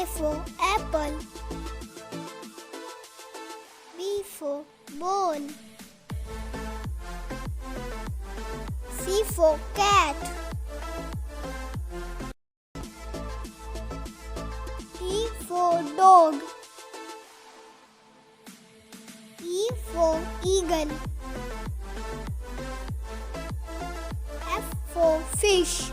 A for apple. B for ball. C for cat. D for dog. E for eagle. F for fish.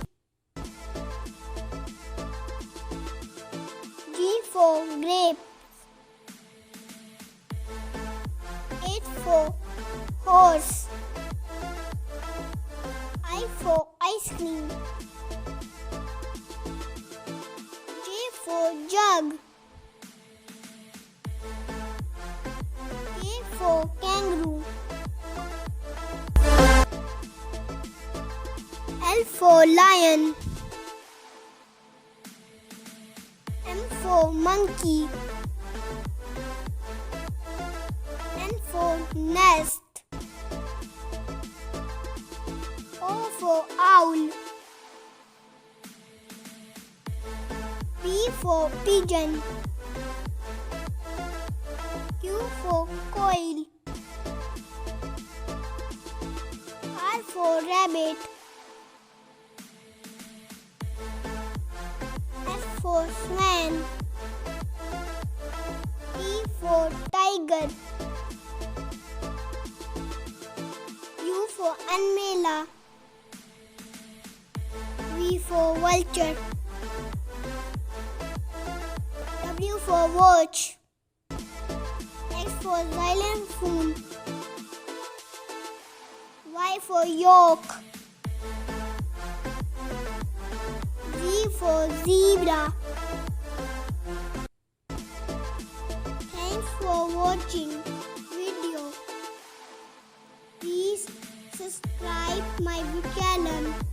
G for grape. H for horse. I for ice cream. J for jug. K for kangaroo. L for lion. M for monkey. N for nest. O for owl. P for pigeon. Q for quail. R for rabbit. S for swan. T for tiger. U for umbrella. V for vulture. W for watch. X for xylophone. Y for yolk. Z for zebra. Thanks for watching video. Please subscribe my channel.